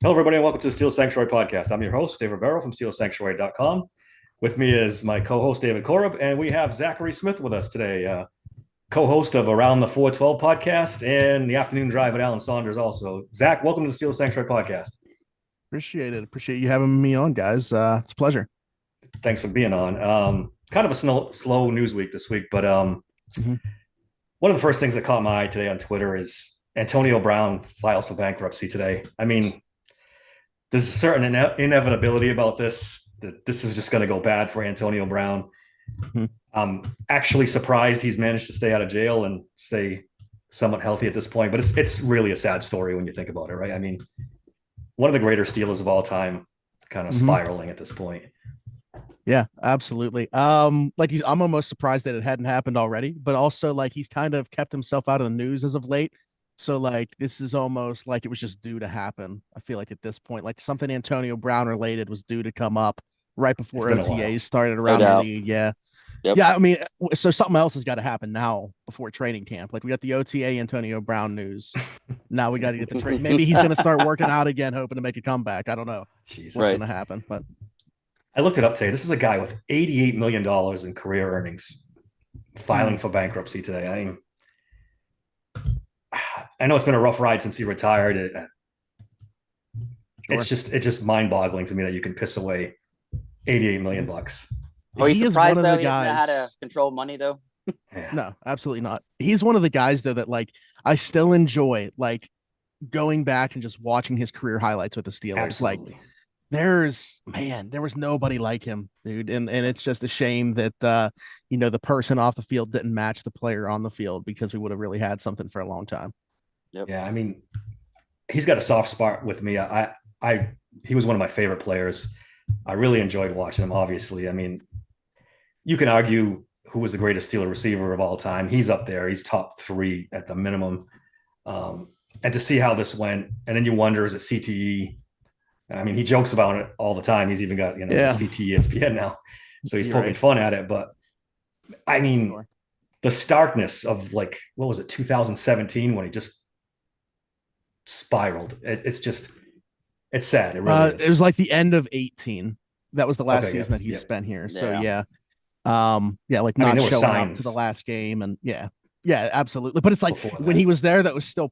Hello, everybody, and welcome to the Steel Sanctuary podcast. I'm your host, David Barrow from SteelSanctuary.com. With me is my co-host, David Korab, and we have Zachary Smith with us today, co-host of Around the 412 podcast and the Afternoon Drive with Alan Saunders also. Zach, welcome to the Steel Sanctuary podcast. Appreciate it. Appreciate you having me on, guys. It's a pleasure. Thanks for being on. Kind of a slow news week this week, but Mhm. one of the first things that caught my eye today on Twitter is Antonio Brown files for bankruptcy today. I mean, there's a certain inevitability about this, that this is just going to go bad for Antonio Brown. Mhm. I'm actually surprised he's managed to stay out of jail and stay somewhat healthy at this point, but it's really a sad story when you think about it, right? I mean, one of the greater Steelers of all time kind of Mhm. spiraling at this point. Yeah, absolutely. I'm almost surprised that it hadn't happened already, but also like he's kind of kept himself out of the news as of late. So like this is almost like it was just due to happen. I feel like at this point, like something Antonio Brown related was due to come up right It's before been a while. OTAs started No around the doubt. league. Yeah. Yep. Yeah, I mean, so something else has got to happen now before training camp. Like we got the OTA Antonio Brown news. Now we got to get the trade. Maybe he's going to start working out again, hoping to make a comeback. I don't know what's Jesus. going Right. to happen, but I looked it up today. This is a guy with $88 million in career earnings filing mm, for bankruptcy today. I mean, I know it's been a rough ride since he retired. sure. It's just mind boggling to me that you can piss away 88 million Mhm. bucks. Are you He is one surprised of the though he doesn't know how to guys. control money though? Yeah, No, absolutely not. He's one of the guys though that like I still enjoy like going back and just watching his career highlights with the Steelers. Like absolutely. there was nobody like him, dude. And it's just a shame that the person off the field didn't match the player on the field because we would have really had something for a long time. Yep. Yeah, I mean, he's got a soft spot with me. I he was one of my favorite players. I really enjoyed watching him. Obviously, I mean, you can argue who was the greatest Steeler receiver of all time. He's up there. He's top three at the minimum. And to see how this went, and then you wonder, is it CTE? I mean, he jokes about it all the time. He's even got the Yeah, CTE ESPN now, so he's you're poking right. fun at it. But I mean, Sure. the starkness of like what was it, 2017, when he just spiraled. It's just it's sad. It really It is. was like the end of 18. That was the last Okay, season yep, that he yep. spent here. So Yeah. yeah. Yeah, like I mean, not there were showing up to the signs last game and yeah. Yeah, absolutely. But it's like before when he that. was there that was still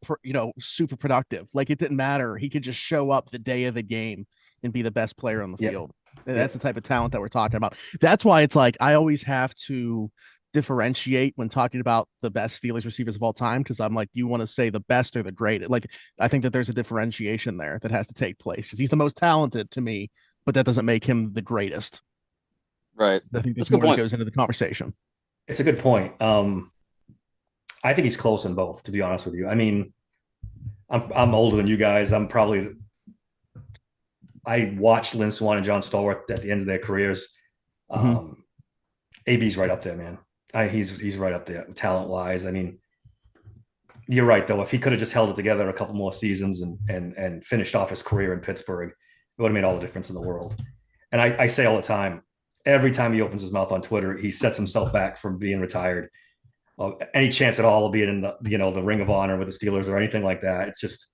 super productive. Like it didn't matter. He could just show up the day of the game and be the best player on the Yep, field. And that's the yep. type of talent that we're talking about. That's why it's like I always have to differentiate when talking about the best Steelers receivers of all time because I'm like, do you want to say the best or the great? Like, I think that there's a differentiation there that has to take place because he's the most talented to me, but that doesn't make him the greatest. Right. I think That's there's a good more that point. goes into the conversation. It's a good point. I think he's close in both. To be honest with you, I mean, I'm older than you guys. I watched Lynn Swan and John Stallworth at the end of their careers. Mm-hmm. Um, AB's right up there, man. He's right up there talent wise. I mean, you're right though. If he could have just held it together a couple more seasons and finished off his career in Pittsburgh, it would have made all the difference in the world. And I say all the time, every time he opens his mouth on Twitter, he sets himself back from being retired. Any chance at all of being in the Ring of Honor with the Steelers or anything like that. It's just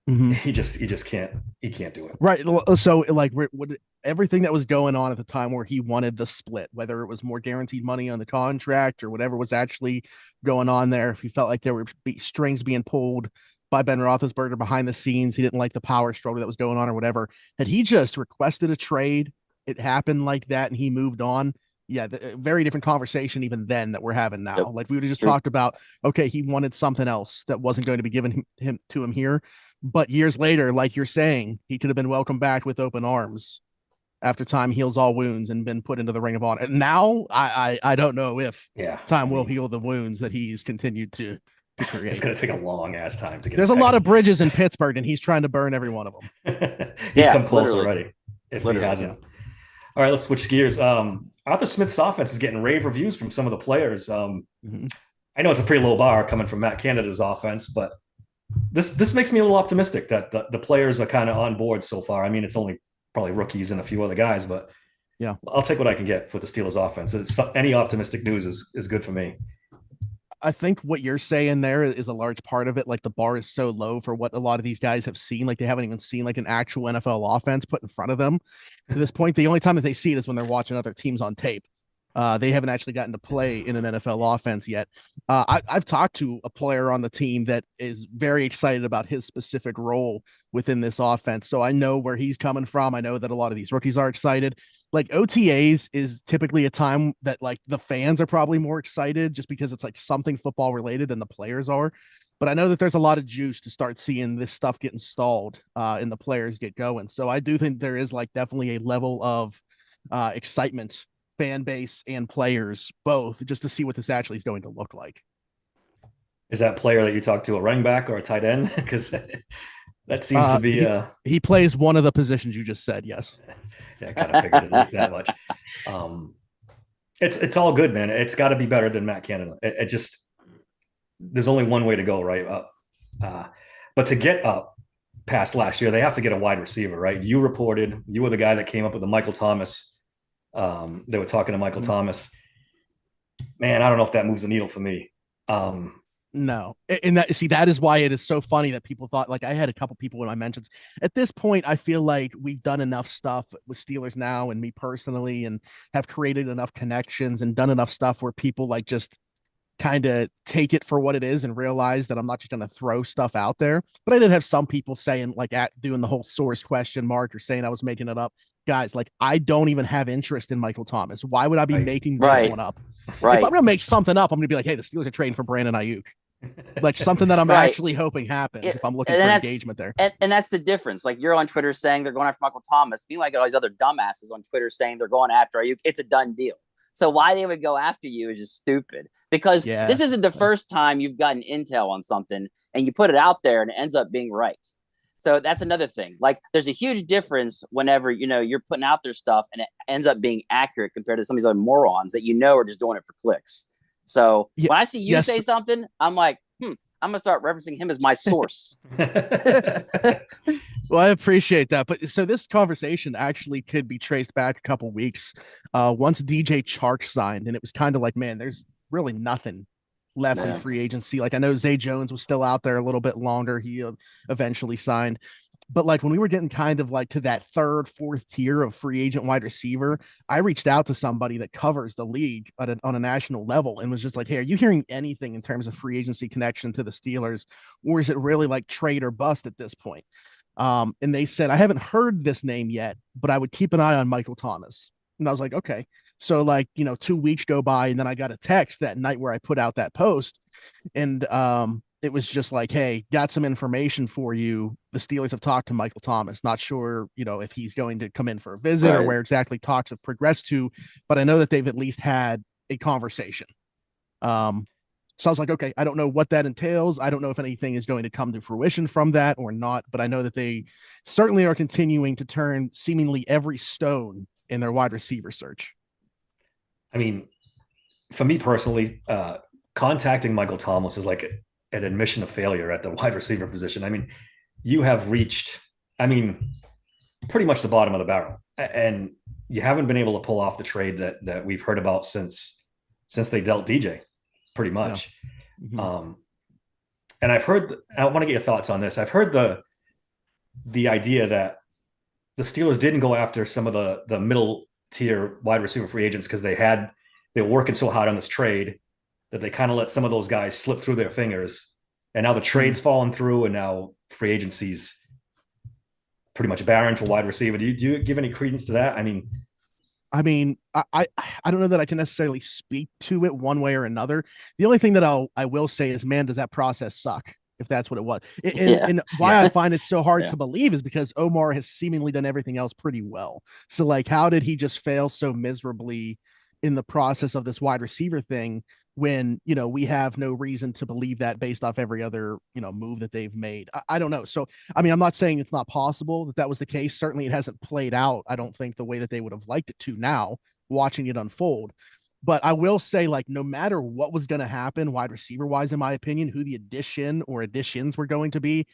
Mm-hmm. he just can't do it. Right. So, like, everything that was going on at the time where he wanted the split, whether it was more guaranteed money on the contract or whatever was actually going on there, if he felt like there were strings being pulled by Ben Roethlisberger behind the scenes, he didn't like the power struggle that was going on or whatever. Had he just requested a trade, it happened like that, and he moved on. Yeah, very different conversation even then that we're having Yep. now. Like we would have just True. talked about, okay, he wanted something else that wasn't going to be given him to him here, but years later, like you're saying, he could have been welcomed back with open arms after time heals all wounds and been put into the Ring of Honor. And now I don't know if Yeah, I time will mean, heal the wounds that he's continued to it's create. going to take a long ass time to get There's a back. lot of bridges in Pittsburgh, and he's trying to burn every one of them. He's Yeah, come close literally. already. If he Literally. Yeah. hasn't. All right, let's switch gears. Arthur Smith's offense is getting rave reviews from some of the players. Mm-hmm. I know it's a pretty low bar coming from Matt Canada's offense, but this makes me a little optimistic that the players are kind of on board so far. I mean, it's only probably rookies and a few other guys, but Yeah. I'll take what I can get for the Steelers offense. Any optimistic news is good for me. I think what you're saying there is a large part of it. Like the bar is so low for what a lot of these guys have seen. Like they haven't even seen like an actual NFL offense put in front of them to this point. The only time that they see it is when they're watching other teams on tape. They haven't actually gotten to play in an NFL offense yet. I've talked to a player on the team that is very excited about his specific role within this offense. So I know where he's coming from. I know that a lot of these rookies are excited. Like OTAs is typically a time that like the fans are probably more excited just because it's like something football related than the players are. But I know that there's a lot of juice to start seeing this stuff get installed and the players get going. So I do think there is like definitely a level of excitement, fan base and players both, just to see what this actually is going to look like. Is that player that you talked to a running back or a tight end? Because that seems to be he plays one of the positions you just said. Yes. Yeah, I kind of figured at least that much. It's all good, man. It's got to be better than Matt Canada. It just, there's only one way to go, right? But to get up past last year, they have to get a wide receiver, right? You were the guy that came up with the Michael Thomas. They were talking to Michael Thomas. Man, I don't know if that moves the needle for me. No. And that is why it is so funny that people thought, like I had a couple people in my mentions. At this point, I feel like we've done enough stuff with Steelers now and me personally, and have created enough connections and done enough stuff where people like just kind of take it for what it is and realize that I'm not just going to throw stuff out there. But I did have some people saying, like, doing the whole source question mark or saying I was making it up. Guys, like, I don't even have interest in Michael Thomas. Why would I be making this one up? Right. If I'm going to make something up, I'm going to be like, hey, the Steelers are trading for Brandon Ayuk. Like something that I'm actually hoping happens if I'm looking for engagement there. And that's the difference. Like you're on Twitter saying they're going after Michael Thomas. Meanwhile, I got all these other dumbasses on Twitter saying they're going after Ayuk. It's a done deal. So why they would go after you is just stupid, because this isn't the first time you've gotten intel on something and you put it out there and it ends up being right. So that's another thing. Like there's a huge difference whenever, you're putting out their stuff and it ends up being accurate compared to some of these other morons that are just doing it for clicks. So when I see you say something, I'm like, I'm going to start referencing him as my source. Well, I appreciate that. But so this conversation actually could be traced back a couple weeks. Once DJ Chark signed, and it was kind of like, man, there's really nothing left in free agency. Like I know Zay Jones was still out there a little bit longer. He eventually signed. But like when we were getting kind of like to that third, fourth tier of free agent wide receiver, I reached out to somebody that covers the league on a national level and was just like, hey, are you hearing anything in terms of free agency connection to the Steelers? Or is it really like trade or bust at this point? And they said, I haven't heard this name yet, but I would keep an eye on Michael Thomas. And I was like, okay. So like, 2 weeks go by and then I got a text that night where I put out that post, and it was just like, hey, got some information for you. The Steelers have talked to Michael Thomas. Not sure, if he's going to come in for a visit or where exactly talks have progressed to, but I know that they've at least had a conversation. So I was like, okay, I don't know what that entails. I don't know if anything is going to come to fruition from that or not, but I know that they certainly are continuing to turn seemingly every stone in their wide receiver search. I mean, for me personally, contacting Michael Thomas is like an admission of failure at the wide receiver position. I mean, you have reached, pretty much the bottom of the barrel, and you haven't been able to pull off the trade that we've heard about since they dealt DJ, pretty much. Yeah. Mm-hmm. And I've heard, I want to get your thoughts on this. I've heard the idea that the Steelers didn't go after some of the middle tier wide receiver free agents because they were working so hard on this trade that they kind of let some of those guys slip through their fingers. And now the trade's fallen through, and now free agency's pretty much barren for wide receiver. Do you give any credence to that? I don't know that I can necessarily speak to it one way or another. The only thing that I will say is, man, does that process suck, if that's what it was. And why I find it so hard to believe is because Omar has seemingly done everything else pretty well. So like, how did he just fail so miserably in the process of this wide receiver thing when, we have no reason to believe that based off every other, move that they've made? I don't know. So, I'm not saying it's not possible that was the case. Certainly it hasn't played out, I don't think, the way that they would have liked it to now, watching it unfold. But I will say, like, no matter what was going to happen wide receiver wise, in my opinion, who the addition or additions were going to be,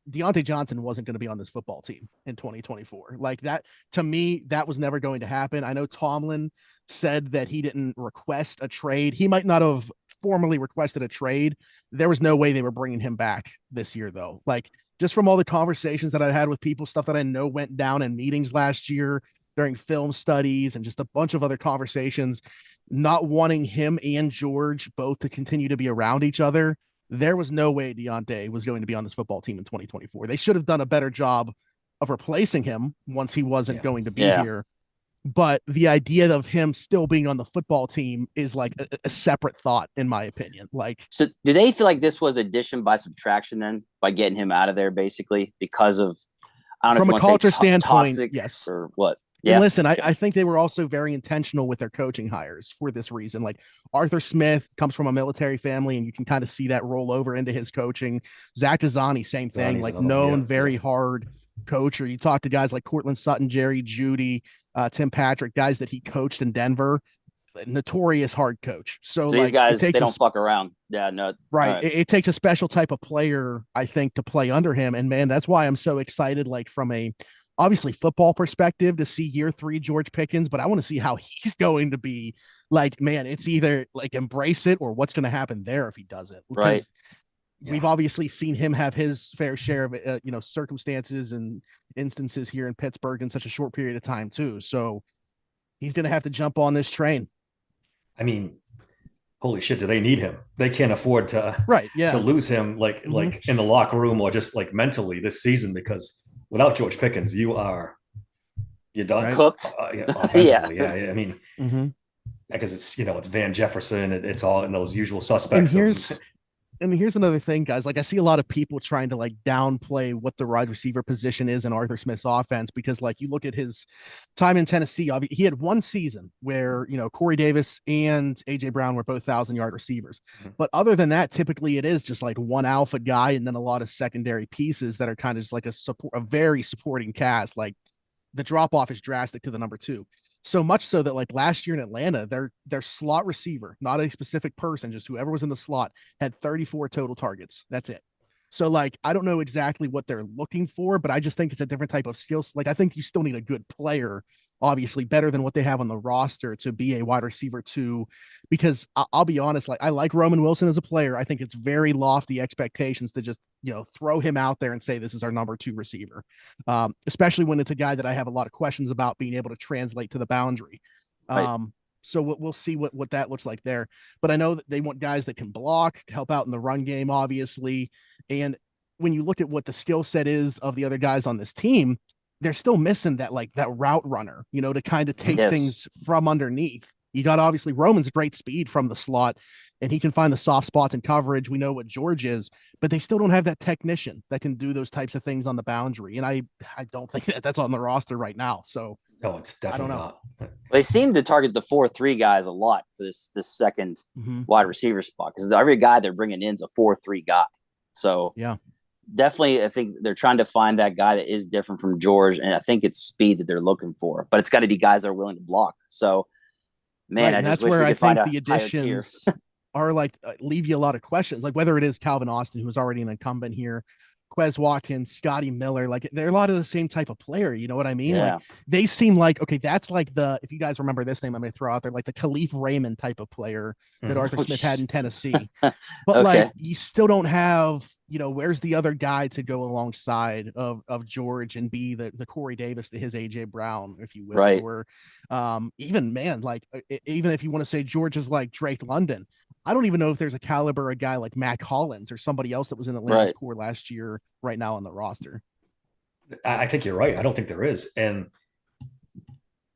Deontay Johnson wasn't going to be on this football team in 2024. Like that, to me, that was never going to happen. I know Tomlin said that he didn't request a trade. He might not have formally requested a trade. There was no way they were bringing him back this year, though. Like, just from all the conversations that I had with people, stuff that I know went down in meetings last year during film studies and just a bunch of other conversations, not wanting him and George both to continue to be around each other, there was no way Deontay was going to be on this football team in 2024. They should have done a better job of replacing him once he wasn't going to be here. But the idea of him still being on the football team is like a separate thought, in my opinion. Like, so do they feel like this was addition by subtraction then, by getting him out of there, basically, because of, I don't know, from a culture standpoint, toxic, yes, or what? Yeah. And listen, I think they were also very intentional with their coaching hires for this reason. Like, Arthur Smith comes from a military family, and you can kind of see that roll over into his coaching. Zach Azzanni, same thing, like known very hard coach. Or you talk to guys like Cortland Sutton, Jerry Jeudy, Tim Patrick, guys that he coached in Denver, notorious hard coach. So these guys, they don't fuck around. Yeah, no. Right. It takes a special type of player, I think, to play under him. And man, that's why I'm so excited, like from a obviously football perspective, to see year 3 George Pickens, but I want to see how he's going to be. Like, man, it's either like embrace it or what's going to happen there if he doesn't. Because right. We've obviously seen him have his fair share of, circumstances and instances here in Pittsburgh in such a short period of time too. So he's going to have to jump on this train. I mean, holy shit, do they need him? They can't afford to to lose him like in the locker room or just like mentally this season, because without George Pickens, you're done. Right. Cooked. Offensively. Yeah. I mean, because it's Van Jefferson. It's all in those usual suspects. And here's another thing, guys. Like, I see a lot of people trying to like downplay what the wide receiver position is in Arthur Smith's offense, because like you look at his time in Tennessee, he had one season where, Corey Davis and AJ Brown were both 1,000-yard receivers. But other than that, typically it is just like one alpha guy and then a lot of secondary pieces that are kind of just like a very supporting cast. Like, the drop off is drastic to the number 2. So much so that like last year in Atlanta, their slot receiver, not a specific person, just whoever was in the slot, had 34 total targets. That's it. So like, I don't know exactly what they're looking for, but I just think it's a different type of skills. Like, I think you still need a good player, obviously better than what they have on the roster, to be a wide receiver 2, because I'll be honest, like, I like Roman Wilson as a player. I think it's very lofty expectations to just, throw him out there and say, this is our number 2 receiver. Especially when it's a guy that I have a lot of questions about being able to translate to the boundary. Right. So we'll see what that looks like there. But I know that they want guys that can block, help out in the run game, obviously. And when you look at what the skill set is of the other guys on this team, they're still missing that route runner, to kind of take things from underneath. You got obviously Roman's great speed from the slot, and he can find the soft spots in coverage. We know what George is, but they still don't have that technician that can do those types of things on the boundary. And I don't think that's on the roster right now. So no, it's definitely not. They seem to target the 4-3 guys a lot for this second wide receiver spot, because every guy they're bringing in is a 4-3 guy. So yeah, definitely, I think they're trying to find that guy that is different from George, and I think it's speed that they're looking for. But it's got to be guys that are willing to block. So, man, right, I just wish we could find the additions are like leave you a lot of questions, like whether it is Calvin Austin, who is already an incumbent here, Quez Watkins, Scotty Miller, like they're a lot of the same type of player. You know what I mean? Yeah. Like, they seem like, okay, that's like if you guys remember this name, I'm going to throw out there, like the Khalif Raymond type of player that Arthur Smith had in Tennessee. But like, you still don't have, where's the other guy to go alongside of George and be the Corey Davis to his AJ Brown, if you will. Right. Or even, man, like even if you want to say George is like Drake London, I don't even know if there's a caliber a guy like Matt Collins or somebody else that was in Atlanta's core last year right now on the roster. I think you're right. I don't think there is. And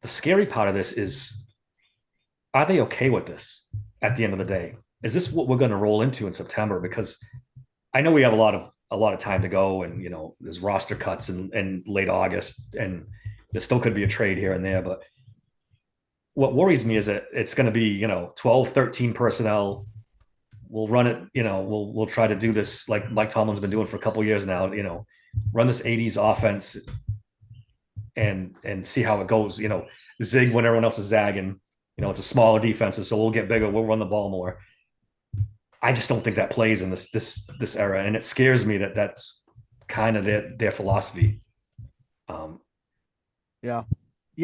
the scary part of this is, are they okay with this at the end of the day? Is this what we're going to roll into in September? Because I know we have a lot of time to go, and there's roster cuts in late August, and there still could be a trade here and there, but what worries me is that it's going to be, 12, 13 personnel. We'll run it, we'll try to do this like Mike Tomlin's been doing for a couple of years now, run this 80s offense and see how it goes, zig when everyone else is zagging. It's a smaller defense, so we'll get bigger, we'll run the ball more. I just don't think that plays in this era. And it scares me that that's kind of their philosophy. Yeah.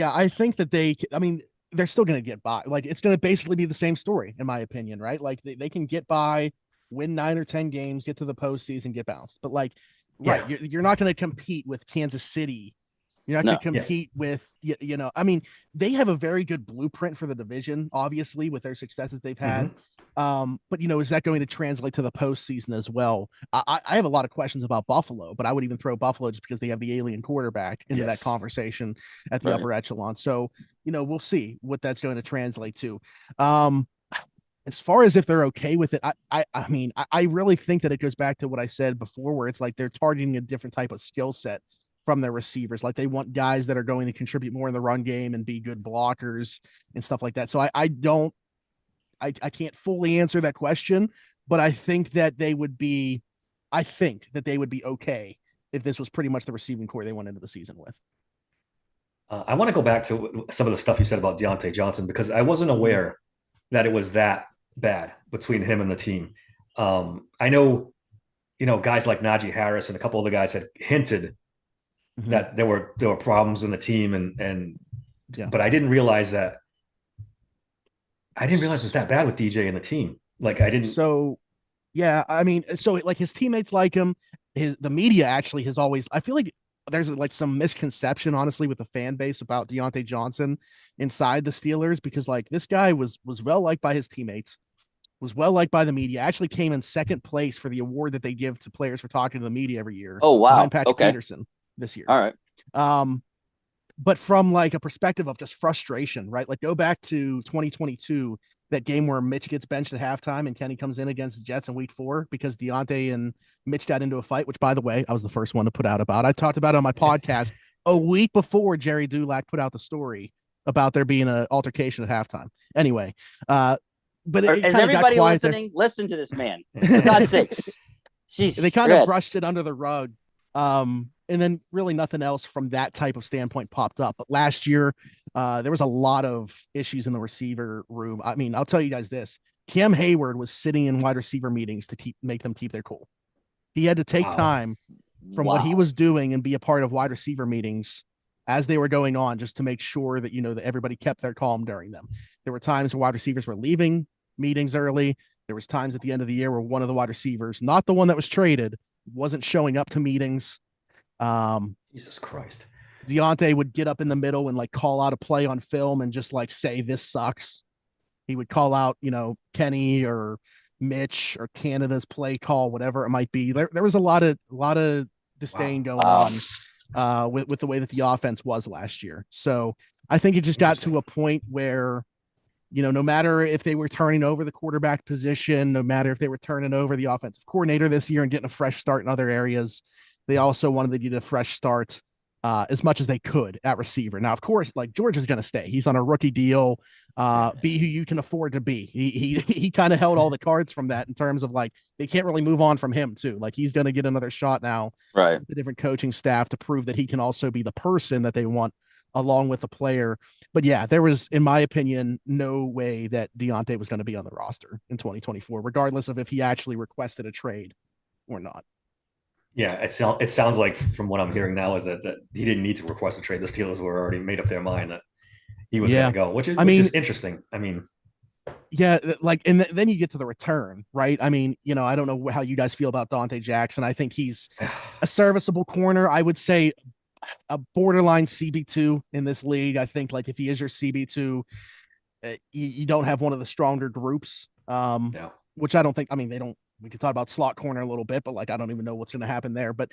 I think that they're still going to get by. Like, it's going to basically be the same story, in my opinion, right? Like, they can get by, win 9 or 10 games, get to the postseason, get bounced. But like, right, you're not going to compete with Kansas City. You're not going to compete with, I mean, they have a very good blueprint for the division, obviously, with their success that they've had. But is that going to translate to the postseason as well? I have a lot of questions about Buffalo, but I would even throw Buffalo just because they have the alien quarterback into that conversation at the upper echelon. So, we'll see what that's going to translate to. As far as if they're okay with it, I mean, I really think that it goes back to what I said before, where it's like they're targeting a different type of skill set from their receivers. Like, they want guys that are going to contribute more in the run game and be good blockers and stuff like that. So I can't fully answer that question, but I think that they would be okay if this was pretty much the receiving core they went into the season with. I want to go back to some of the stuff you said about Diontae Johnson, because I wasn't aware that it was that bad between him and the team. I know, guys like Najee Harris and a couple other guys had hinted that there were problems in the team, but I didn't realize it was that bad with DJ and the team. Like, I didn't. So, yeah, I mean, so like his teammates like him. The media actually has always. I feel like there's like some misconception, honestly, with the fan base about Diontae Johnson inside the Steelers, because like this guy was well liked by his teammates, was well liked by the media. Actually, came in second place for the award that they give to players for talking to the media every year. Oh wow! Behind Patrick Peterson this year. All right. But from like a perspective of just frustration, right? Like, go back to 2022, that game where Mitch gets benched at halftime and Kenny comes in against the Jets in week 4 because Diontae and Mitch got into a fight, which, by the way, I was the first one to put out about. I talked about it on my podcast a week before Jerry Dulac put out the story about there being an altercation at halftime. Anyway, but is everybody listening? Listen to this man. For God's sakes. They kind of brushed it under the rug. And then really nothing else from that type of standpoint popped up. But last year, there was a lot of issues in the receiver room. I mean, I'll tell you guys this. Cam Hayward was sitting in wide receiver meetings to make them keep their cool. He had to take time from what he was doing and be a part of wide receiver meetings as they were going on, just to make sure that, that everybody kept their calm during them. There were times where wide receivers were leaving meetings early. There was times at the end of the year where one of the wide receivers, not the one that was traded, wasn't showing up to meetings. Jesus Christ. Diontae would get up in the middle and like call out a play on film and just like say, "This sucks." He would call out, Kenny or Mitch or Canada's play call, whatever it might be. There was a lot of disdain going on with the way that the offense was last year. So I think it just got to a point where, no matter if they were turning over the quarterback position, no matter if they were turning over the offensive coordinator this year and getting a fresh start in other areas, they also wanted to get a fresh start as much as they could at receiver. Now, of course, like, George is going to stay. He's on a rookie deal. Be who you can afford to be. He kind of held all the cards from that, in terms of like, they can't really move on from him too. Like, he's going to get another shot now. Right. The different coaching staff to prove that he can also be the person that they want along with the player. But yeah, there was, in my opinion, no way that Diontae was going to be on the roster in 2024, regardless of if he actually requested a trade or not. Yeah, it sounds like, from what I'm hearing now, is that he didn't need to request a trade. The Steelers were already made up their mind that he was going to go, which is interesting. I mean, yeah, like, and then you get to the return, right? I mean, I don't know how you guys feel about Dante Jackson. I think he's a serviceable corner. I would say a borderline CB2 in this league. I think, like, if he is your CB2, you don't have one of the stronger groups, which I don't think. I mean, they don't. We could talk about slot corner a little bit, but like, I don't even know what's going to happen there. But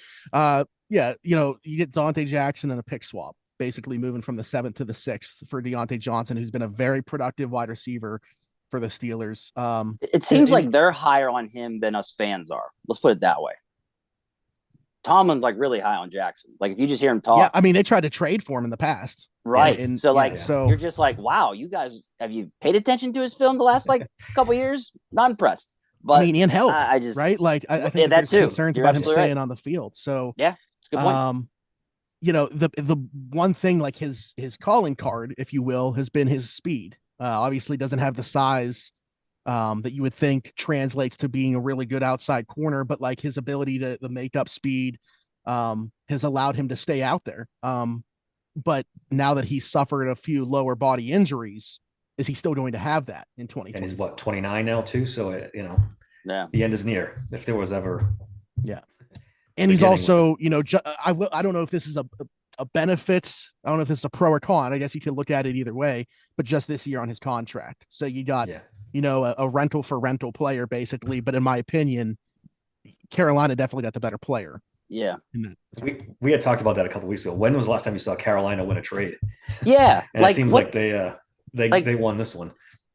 yeah, you get Dante Jackson and a pick swap, basically moving from the 7th to the 6th for Diontae Johnson, who's been a very productive wide receiver for the Steelers. It seems like they're higher on him than us fans are. Let's put it that way. Tomlin's like really high on Jackson. Like, if you just hear him talk. Yeah, I mean, they tried to trade for him in the past. Right. And so you're just like, wow, you guys, have you paid attention to his film the last like couple years? Not impressed. But I mean, in health, right? Like, I think that there's concerns about him staying on the field. So yeah, it's a good point. The one thing, like, his calling card, if you will, has been his speed. Obviously doesn't have the size that you would think translates to being a really good outside corner, but like his ability to make up speed, has allowed him to stay out there. But now that he's suffered a few lower body injuries, is he still going to have that in 2020? And he's 29 now too. So, the end is near if there was ever. Yeah. And he's also, I don't know if this is a benefit. I don't know if this is a pro or con. I guess you could look at it either way, but just this year on his contract. So you got, a rental for rental player basically. But in my opinion, Carolina definitely got the better player. Yeah. We had talked about that a couple of weeks ago. When was the last time you saw Carolina win a trade? Yeah. And it seems like they won this one.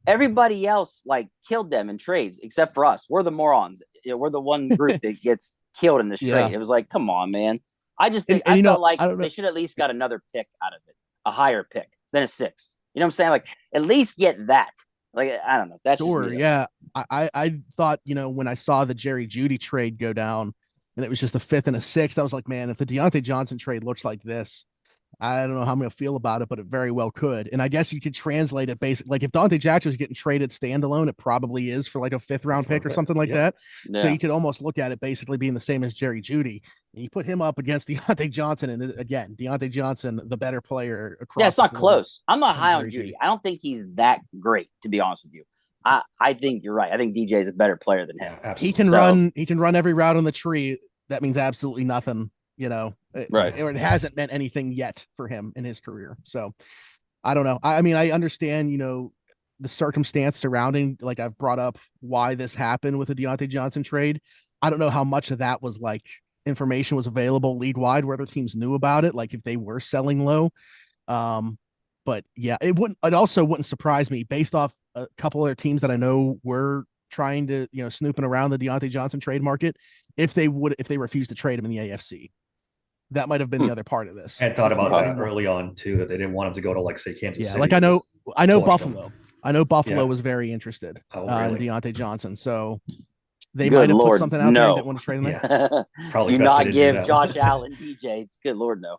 Everybody else killed them in trades except for us. We're the morons. We're the one group that gets killed in this trade. It was like, come on, man. I just think I felt like they should at least got another pick out of it, a higher pick than a sixth. You know what I'm saying? Like, at least get that. Like, I don't know. That's sure. Yeah. I thought, when I saw the Jerry Jeudy trade go down and it was just a fifth and a sixth, I was like, man, if the Diontae Johnson trade looks like this, I don't know how I'm going to feel about it, but it very well could. And I guess you could translate it basically. Like if Dante Jackson was getting traded standalone, it probably is for like a fifth round pick or something like that. Yeah. So you could almost look at it basically being the same as Jerry Jeudy. And you put him up against Diontae Johnson. And again, Diontae Johnson, the better player. Yeah, it's not close. I'm not high on Jeudy. I don't think he's that great, to be honest with you. I think you're right. I think DJ is a better player than him. Absolutely. He can run every route on the tree. That means absolutely nothing. Right. It hasn't meant anything yet for him in his career. So I don't know. I mean, I understand, the circumstance surrounding, like I've brought up why this happened with the Diontae Johnson trade. I don't know how much of that was information was available league wide, whether teams knew about it, like if they were selling low. But yeah, it also wouldn't surprise me based off a couple other teams that I know were trying to, snooping around the Diontae Johnson trade market, if they refused to trade him in the AFC. That might have been the other part of this. I had thought about that early on too, that they didn't want him to go to say Kansas City. Like I know Buffalo. I know Buffalo was very interested in Diontae Johnson. So they might have put something out there and didn't want to trade him there. Probably do not give Josh Allen DJ. It's good Lord no.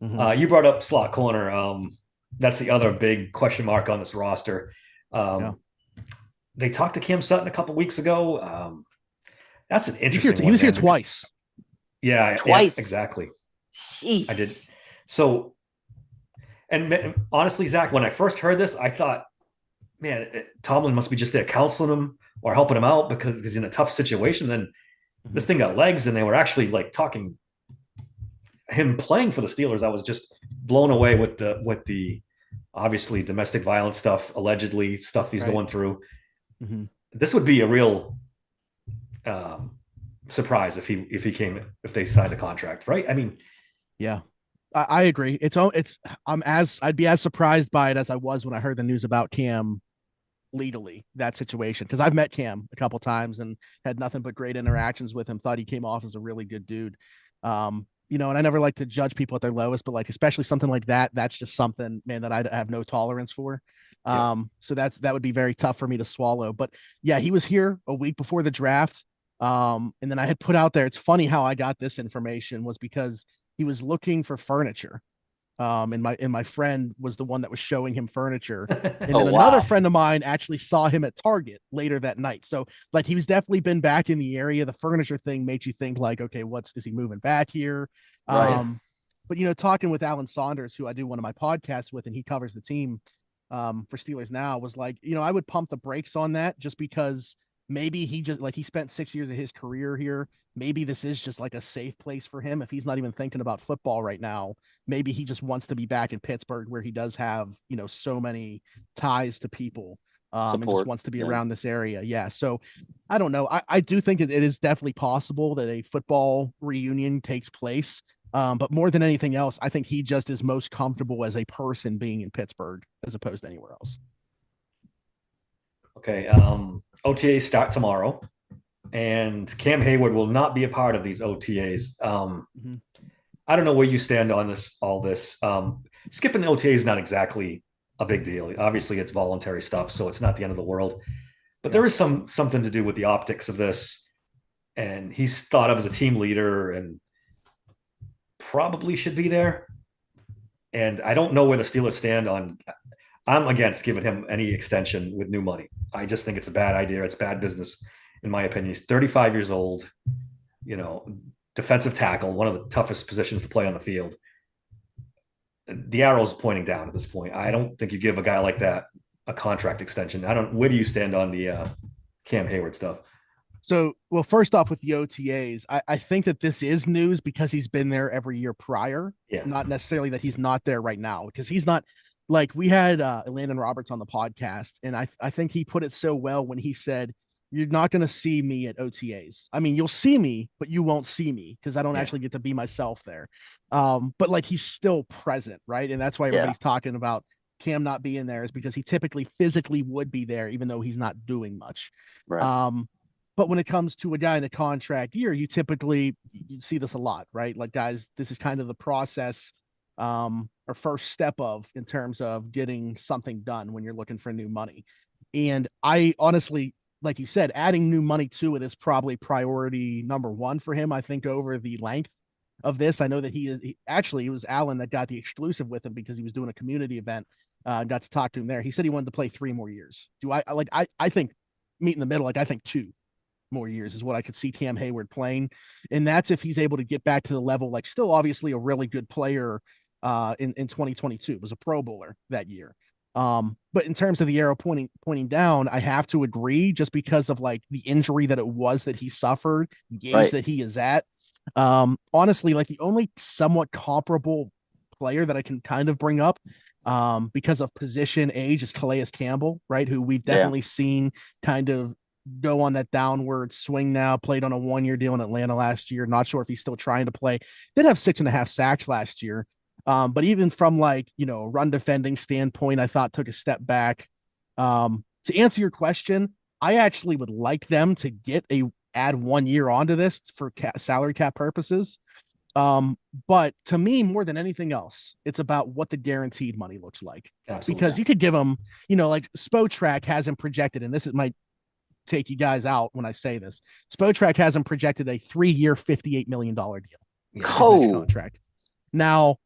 Mm-hmm. You brought up slot corner. That's the other big question mark on this roster. They talked to Cam Sutton a couple weeks ago. That's an interesting. He was here twice. Yeah, twice. Yeah, exactly. Jeez. I did. So, and honestly, Zach, when I first heard this, I thought, man, Tomlin must be just there counseling him or helping him out because he's in a tough situation. Then this thing got legs, and they were actually talking him playing for the Steelers. I was just blown away with the obviously domestic violence stuff, allegedly stuff he's going through. Mm-hmm. This would be a real surprise if they signed a contract, right? I mean, yeah, I agree. I'd be as surprised by it as I was when I heard the news about Cam legally, that situation, because I've met Cam a couple times and had nothing but great interactions with him. Thought he came off as a really good dude. And I never like to judge people at their lowest, but especially something like that, that's just something, man, that I have no tolerance for. So that would be very tough for me to swallow. But yeah, he was here a week before the draft. And then I had put out there, it's funny how I got this information was because he was looking for furniture. And my friend was the one that was showing him furniture. And then another friend of mine actually saw him at Target later that night. So he was definitely been back in the area. The furniture thing makes you think okay, is he moving back here? Right. But talking with Alan Saunders, who I do one of my podcasts with, and he covers the team for Steelers Now, was I would pump the brakes on that just because maybe he just he spent 6 years of his career here. Maybe this is just a safe place for him. If he's not even thinking about football right now, maybe he just wants to be back in Pittsburgh where he does have, so many ties to people and just wants to be around this area. Yeah. So I don't know. I do think it is definitely possible that a football reunion takes place. But more than anything else, I think he just is most comfortable as a person being in Pittsburgh as opposed to anywhere else. Okay. OTAs start tomorrow, and Cam Hayward will not be a part of these OTAs. I don't know where you stand on all this. Skipping the OTA is not exactly a big deal. Obviously, it's voluntary stuff, so it's not the end of the world. But there is something to do with the optics of this. And he's thought of as a team leader and probably should be there. And I don't know where the Steelers stand on. I'm against giving him any extension with new money. I just think it's a bad idea. It's bad business, in my opinion. He's 35 years old. defensive tackle, one of the toughest positions to play on the field. The arrow's pointing down at this point. I don't think you give a guy like that a contract extension. Where do you stand on the Cam Hayward stuff? So, well, first off, with the OTAs, I think that this is news because he's been there every year prior. Yeah. Not necessarily that he's not there right now, because he's not, like, we had Landon Roberts on the podcast, and I think he put it so well when he said, "You're not going to see me at OTAs. I mean, you'll see me, but you won't see me because I don't actually get to be myself there." But like, he's still present, right? And that's why everybody's talking about Cam not being there, is because he typically physically would be there, even though he's not doing much. Right. But when it comes to a guy in a contract year, you see this a lot, right? Like, guys, this is kind of the process or first step in terms of getting something done when you're looking for new money. And I honestly, like you said, adding new money to it is probably priority number one for him, I think, over the length of this. I know that he actually, it was Alan that got the exclusive with him because he was doing a community event. Got to talk to him there. He said he wanted to play 3 more years. I think meet in the middle. Like, I think 2 more years is what I could see Cam Hayward playing. And that's if he's able to get back to the level, like, still obviously a really good player in 2022, was a Pro Bowler that year. But in terms of the arrow pointing down, I have to agree, just because of like the injury that it was that he suffered, games that he is at. Honestly, like, the only somewhat comparable player that I can kind of bring up because of position age is Calais Campbell, right? Who we've definitely seen kind of go on that downward swing now. Played on a 1-year deal in Atlanta last year. Not sure if he's still trying to play. Did have 6.5 sacks last year. But even from, like, run defending standpoint, I thought took a step back. To answer your question, I actually would like them to add 1 year onto this for salary cap purposes. But to me, more than anything else, it's about what the guaranteed money looks like. Absolutely. Because you could give them, like Spotrac has him projected, and this might take you guys out when I say this. Spotrac has him projected a 3-year, $58 million deal. Contract. Now,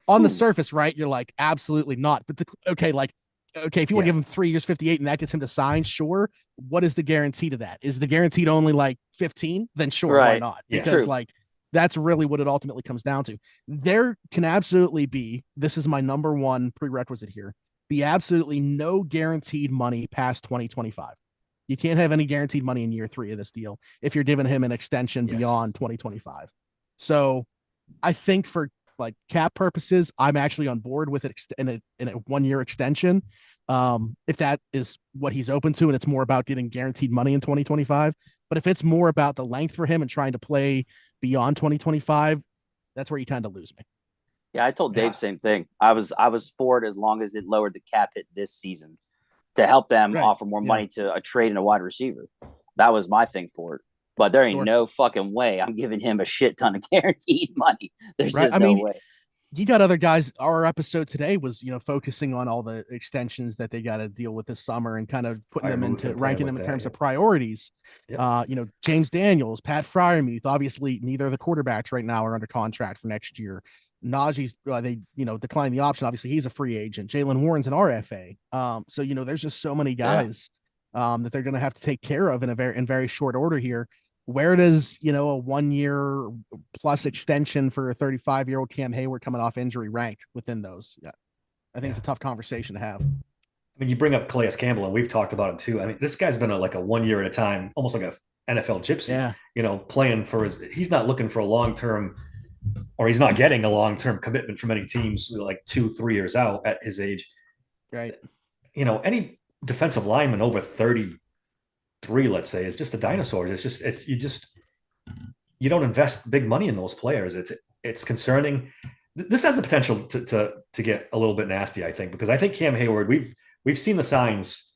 on the surface, right, you're like, absolutely not. But if you want to give him 3 years, 58, and that gets him to sign, sure. What is the guarantee to that? Is the guaranteed only like 15? Then sure, why not? Because like, that's really what it ultimately comes down to. There can absolutely be, this is my number one prerequisite here, be absolutely no guaranteed money past 2025. You can't have any guaranteed money in year 3 of this deal if you're giving him an extension beyond 2025. So I think for like cap purposes, I'm actually on board with it in a 1-year extension. If that is what he's open to, and it's more about getting guaranteed money in 2025. But if it's more about the length for him and trying to play beyond 2025, that's where you kind of lose me. Yeah, I told Dave same thing. I was for it as long as it lowered the cap hit this season to help them offer more money to a trade and a wide receiver. That was my thing for it. But there ain't no fucking way I'm giving him a shit ton of guaranteed money. There's just no way. You got other guys. Our episode today was, focusing on all the extensions that they got to deal with this summer and kind of putting them into ranking them in terms of priorities. Yep. James Daniels, Pat Freiermuth, obviously neither of the quarterbacks right now are under contract for next year. Najee's they declined the option. Obviously, he's a free agent. Jaylen Warren's an RFA. So there's just so many guys that they're going to have to take care of in very short order here. Where does a 1-year plus extension for a 35-year-old Cam Hayward coming off injury rank within those? Yeah, I think it's a tough conversation to have. I mean, you bring up Calais Campbell, and we've talked about him too. I mean, this guy's been like a 1 year at a time, almost like a NFL gypsy. Playing for he's not looking for a long-term, or he's not getting a long-term commitment from any teams like 2-3 years out at his age. Right. Any defensive lineman over 33, let's say, is just a dinosaur. You don't invest big money in those players. It's concerning. This has the potential to get a little bit nasty, I think, because I think Cam Hayward, we've seen the signs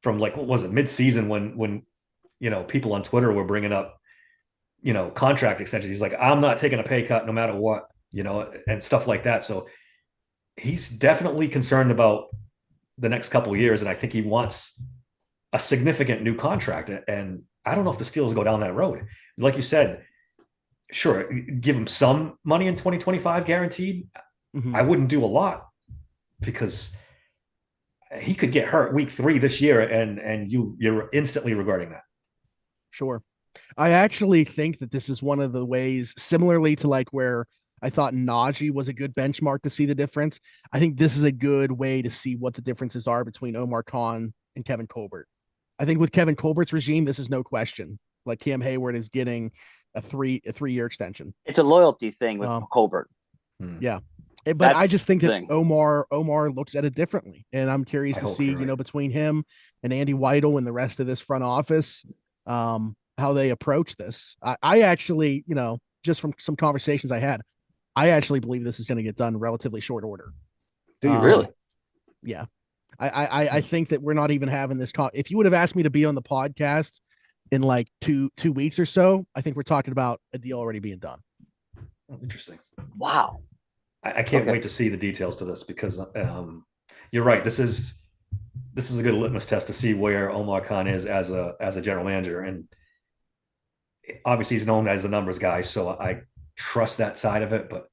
from, like, what was it, mid-season when people on Twitter were bringing up contract extensions. He's like, I'm not taking a pay cut no matter what, and stuff like that. So he's definitely concerned about the next couple of years, and I think he wants a significant new contract. And I don't know if the Steelers go down that road. Like you said, sure, give him some money in 2025 guaranteed. Mm-hmm. I wouldn't do a lot, because he could get hurt week 3 this year, and you're instantly regarding that. Sure. I actually think that this is one of the ways, similarly to like where I thought Najee was a good benchmark to see the difference. I think this is a good way to see what the differences are between Omar Khan and Kevin Colbert. I think with Kevin Colbert's regime, this is no question. Like Cam Hayward is getting a 3-year extension. It's a loyalty thing with Colbert. Yeah. But I just think that Omar looks at it differently. And I'm curious to see, between him and Andy Weidel and the rest of this front office, how they approach this. I actually, just from some conversations I had, I actually believe this is going to get done relatively short order. Do you really? Yeah. I think that we're not even having this if you would have asked me to be on the podcast in like two weeks or so, I think we're talking about a deal already being done. Interesting. Wow. I can't wait to see the details to this because you're right. This is a good litmus test to see where Omar Khan is as a general manager. And obviously he's known as a numbers guy. So I trust that side of it, but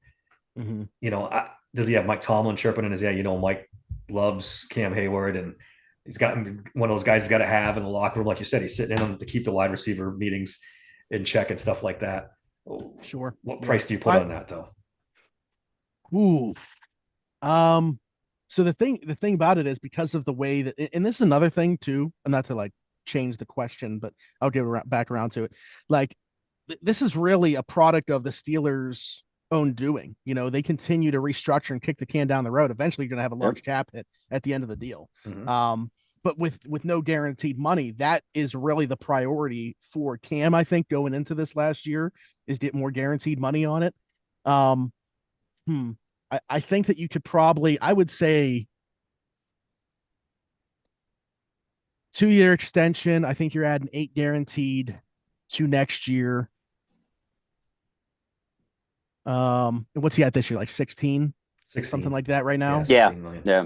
does he have Mike Tomlin chirping in his ear? Mike loves Cam Hayward, and he's got one of those guys he's got to have in the locker room. Like you said, he's sitting in them to keep the wide receiver meetings in check and stuff like that. Sure. What price do you put on that though? Ooh. So the thing about it is because of the way that, and this is another thing too, not to like change the question, but I'll get back around to it. Like this is really a product of the Steelers' own doing. They continue to restructure and kick the can down the road. Eventually, you're going to have a large cap hit at the end of the deal. Mm-hmm. But with no guaranteed money, that is really the priority for Cam. I think going into this last year is get more guaranteed money on it. I think that you could probably, I would say, 2-year extension. I think you're adding 8 guaranteed to next year. What's he at this year? Like 16, something like that right now. Yeah.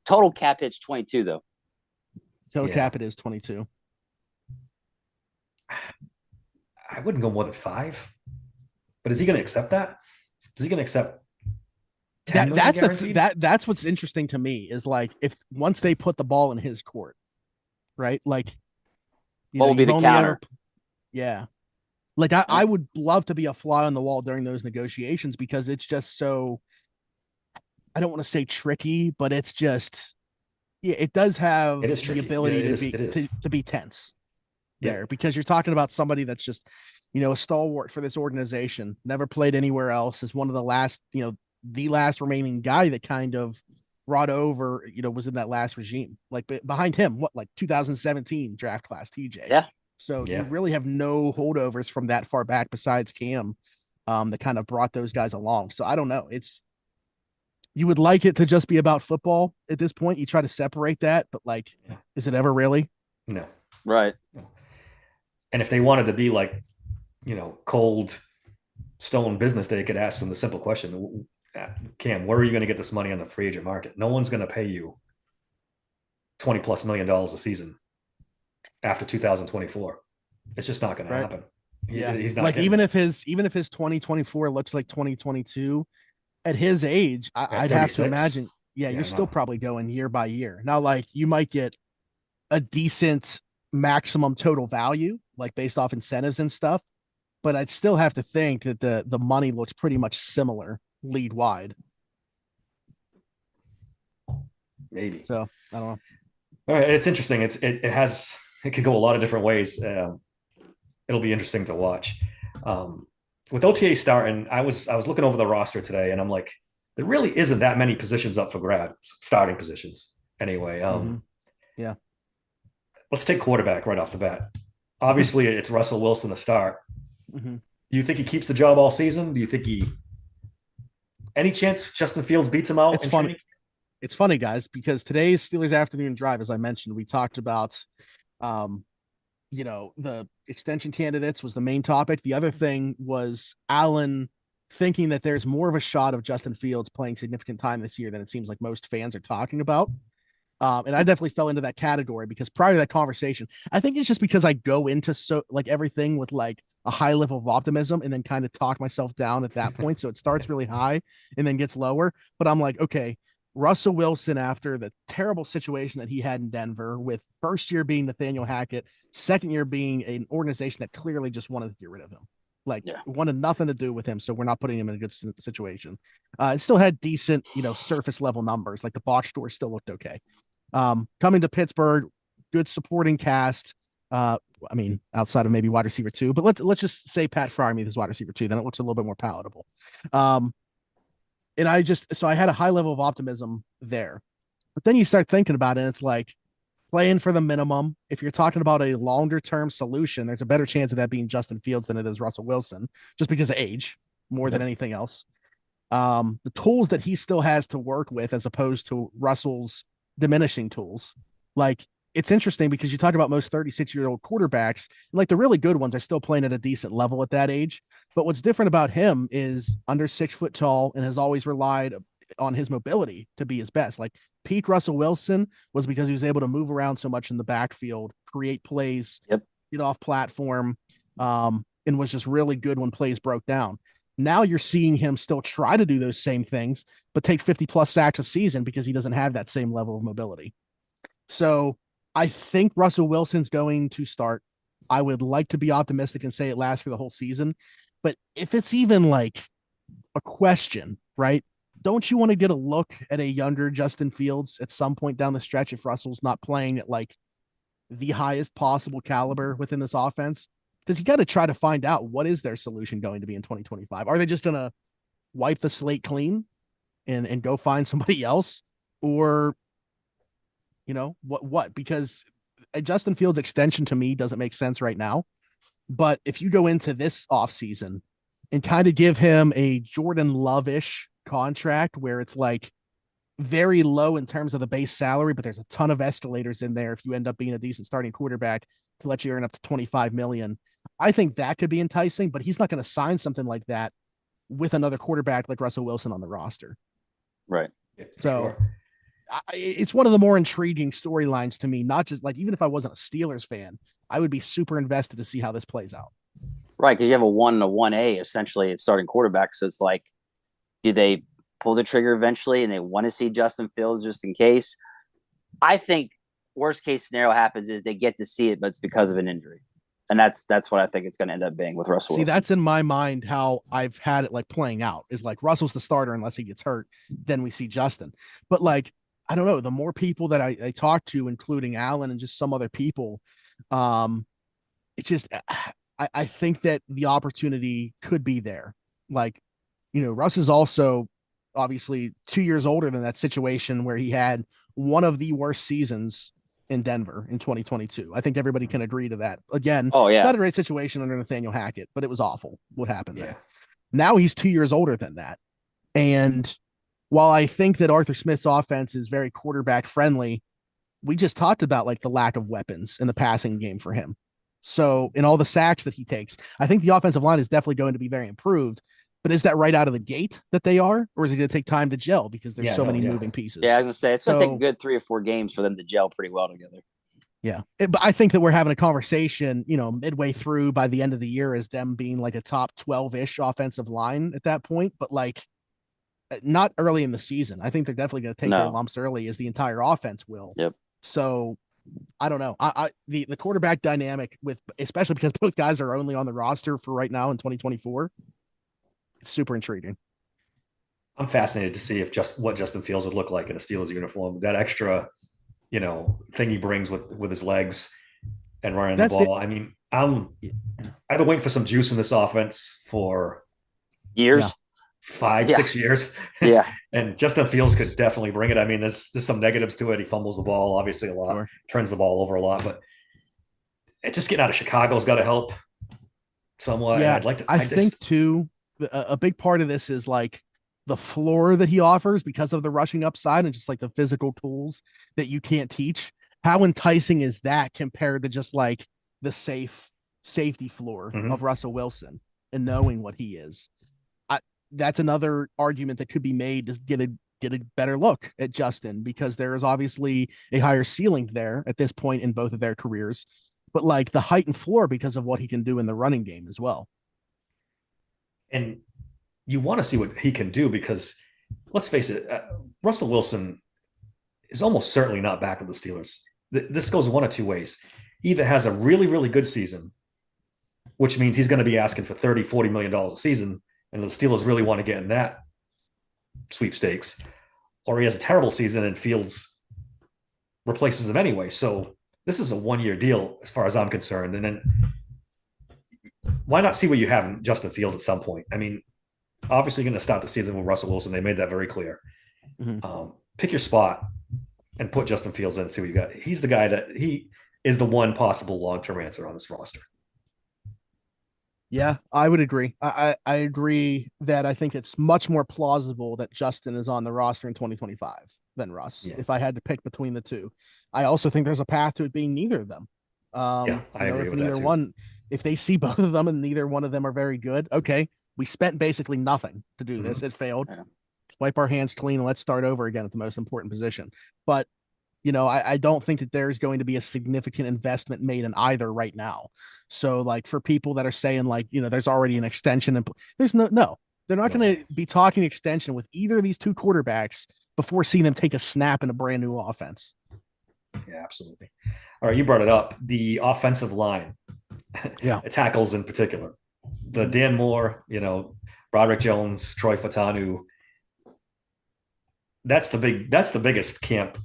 Total cap hit's 22 though. Total cap it is 22. I wouldn't go more than 5, but is he going to accept that? Is he going to accept 10 that's what's interesting to me is like if once they put the ball in his court, right? Like, what will be the counter? Like I would love to be a fly on the wall during those negotiations because it's just so, I don't want to say tricky, but it's just, it does have the ability to be tense there because you're talking about somebody that's just, a stalwart for this organization, never played anywhere else, is one of the last, the last remaining guy that kind of brought over, was in that last regime. Like behind him, 2017 draft class, TJ. Yeah. So you really have no holdovers from that far back besides Cam that kind of brought those guys along. So I don't know. You would like it to just be about football at this point. You try to separate that, but is it ever really? No. Right. And if they wanted to be like, cold stone business, they could ask them the simple question, Cam, where are you going to get this money on the free agent market? No one's going to pay you $20+ million a season after 2024. It's just not going to happen. He's not like even if his 2024 looks like 2022 at his age, I'd have to imagine. You're still probably going year by year. Now, like you might get a decent maximum total value, like based off incentives and stuff, but I'd still have to think that the money looks pretty much similar league wide. Maybe. So I don't know. All right, it's interesting. It could go a lot of different ways. It'll be interesting to watch. With OTA starting, I was looking over the roster today, and I'm like, there really isn't that many positions up for grabs, starting positions. Anyway, let's take quarterback right off the bat. Obviously, it's Russell Wilson to start. Mm-hmm. Do you think he keeps the job all season? Do you think any chance Justin Fields beats him out? It's funny. It's funny, guys, because today's Steelers afternoon drive, as I mentioned, we talked about, the extension candidates was the main topic. The other thing was Allen thinking that there's more of a shot of Justin Fields playing significant time this year than it seems like most fans are talking about. And I definitely fell into that category because prior to that conversation, I think it's just because I go into everything with like a high level of optimism and then kind of talk myself down at that point. So it starts really high and then gets lower. But I'm like, okay, Russell Wilson, after the terrible situation that he had in Denver, with first year being Nathaniel Hackett, second year being an organization that clearly just wanted to get rid of him. Wanted nothing to do with him, so we're not putting him in a good situation. Still had decent, surface level numbers. Like the box score still looked okay. Coming to Pittsburgh, good supporting cast. Outside of maybe wide receiver 2, but let's just say Pat Freiermuth is wide receiver 2. Then it looks a little bit more palatable. And I had a high level of optimism there. But then you start thinking about it, and it's like playing for the minimum. If you're talking about a longer term solution, there's a better chance of that being Justin Fields than it is Russell Wilson, just because of age more than anything else. The tools that he still has to work with, as opposed to Russell's diminishing tools. Like, it's interesting because you talk about most 36-year-old quarterbacks, and like the really good ones are still playing at a decent level at that age. But what's different about him is under 6 foot tall and has always relied on his mobility to be his best. Like peak Russell Wilson was because he was able to move around so much in the backfield, create plays, get off platform, and was just really good when plays broke down. Now you're seeing him still try to do those same things, but take 50 plus sacks a season because he doesn't have that same level of mobility. So I think Russell Wilson's going to start. I would like to be optimistic and say it lasts for the whole season. But if it's even like a question, right? Don't you want to get a look at a younger Justin Fields at some point down the stretch if Russell's not playing at like the highest possible caliber within this offense? Because you got to try to find out, what is their solution going to be in 2025? Are they just going to wipe the slate clean and go find somebody else? Or what? Because a Justin Fields extension to me doesn't make sense right now. But if you go into this offseason and kind of give him a Jordan Love-ish contract where it's like very low in terms of the base salary, but there's a ton of escalators in there if you end up being a decent starting quarterback to let you earn up to $25 million, I think that could be enticing. But he's not going to sign something like that with another quarterback like Russell Wilson on the roster. Right. Yeah, so sure. It's one of the more intriguing storylines to me. Not just like, even if I wasn't a Steelers fan, I would be super invested to see how this plays out. Right, because you have a 1 and a 1A essentially at starting quarterback. So it's like, do they pull the trigger eventually and they want to see Justin Fields just in case? I think worst case scenario happens is they get to see it, but it's because of an injury. And that's what I think it's going to end up being with Russell Wilson. That's in my mind how I've had it like playing out, is like Russell's the starter unless he gets hurt. Then we see Justin. But like, I don't know, the more people that I talk to, including Alan and just some other people, it's just, I think that the opportunity could be there. Like, Russ is also obviously 2 years older than that situation where he had one of the worst seasons in Denver in 2022. I think everybody can agree to that. Again, not a great situation under Nathaniel Hackett, but it was awful what happened there. Now he's 2 years older than that. And while I think that Arthur Smith's offense is very quarterback friendly, we just talked about like the lack of weapons in the passing game for him. So in all the sacks that he takes, I think the offensive line is definitely going to be very improved. But is that right out of the gate that they are, or is it going to take time to gel because there's so many moving pieces? Yeah, I was going to say, it's going to take a good 3 or 4 games for them to gel pretty well together. Yeah. But I think that we're having a conversation, midway through by the end of the year as them being like a top 12-ish offensive line at that point, but like not early in the season. I think they're definitely going to take their lumps early, as the entire offense will. Yep. So I don't know. The quarterback dynamic especially because both guys are only on the roster for right now in 2024. It's super intriguing. I'm fascinated to see what Justin Fields would look like in a Steelers uniform. That extra, thing he brings with his legs and running the ball. I mean, I've been waiting for some juice in this offense for years. Yeah. 5-6 years. Yeah. And Justin Fields could definitely bring it. I mean, there's some negatives to it. He fumbles the ball, obviously, a lot, turns the ball over a lot, but just getting out of Chicago's got to help somewhat. Yeah. I think too, a big part of this is like the floor that he offers because of the rushing upside and just like the physical tools that you can't teach. How enticing is that compared to just like the safety floor of Russell Wilson and knowing what he is? That's another argument that could be made to get a better look at Justin, because there is obviously a higher ceiling there at this point in both of their careers, but like the height and floor because of what he can do in the running game as well. And you want to see what he can do, because let's face it, Russell Wilson is almost certainly not back with the Steelers. This goes one of two ways. He either has a really, really good season, which means he's going to be asking for $30, $40 million a season, and the Steelers really want to get in that sweepstakes, or he has a terrible season and Fields replaces him anyway. So this is a 1-year deal as far as I'm concerned. And then why not see what you have in Justin Fields at some point? I mean, obviously going to start the season with Russell Wilson. They made that very clear. Pick your spot and put Justin Fields in and see what you got. He's the guy that he is the one possible long-term answer on this roster. Yeah, I would agree. I agree that I think it's much more plausible that Justin is on the roster in 2025 than Russ. Yeah. If I had to pick between the two, I also think there's a path to it being neither of them. I agree with that too. One, if they see both of them and neither one of them are very good, okay, we spent basically nothing to do this. It failed. Yeah. Wipe our hands clean and let's start over again at the most important position. But I don't think that there's going to be a significant investment made in either right now. So like for people that are saying like, there's already an extension and there's no, they're not going to be talking extension with either of these two quarterbacks before seeing them take a snap in a brand new offense. Yeah, absolutely. All right. You brought it up. The offensive line, tackles in particular, the Dan Moore, Broderick Jones, Troy Fautanu. That's the biggest camp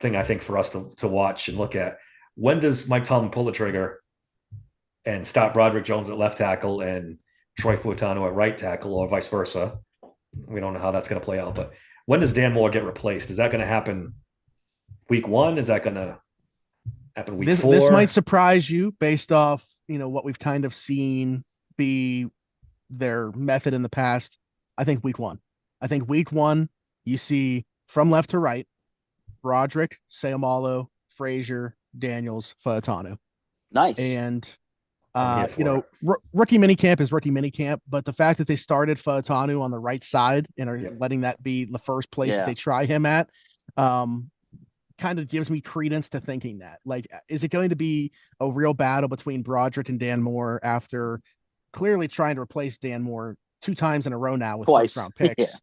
thing I think for us to watch and look at. When does Mike Tomlin pull the trigger and stop Broderick Jones at left tackle and Troy Fautanu at right tackle, or vice versa? We don't know how that's going to play out, but when does Dan Moore get replaced? Is that going to happen week 1? Is that going to happen week 4? This might surprise you based off, what we've kind of seen be their method in the past. I think week 1. I think week 1, you see from left to right, Broderick, Seumalo, Frazier, Daniels, Fautanu. Nice. And, rookie minicamp is rookie minicamp, but the fact that they started Fautanu on the right side and are letting that be the first place that they try him at, kind of gives me credence to thinking that. Like, is it going to be a real battle between Broderick and Dan Moore after clearly trying to replace Dan Moore 2 times in a row now with first-round picks?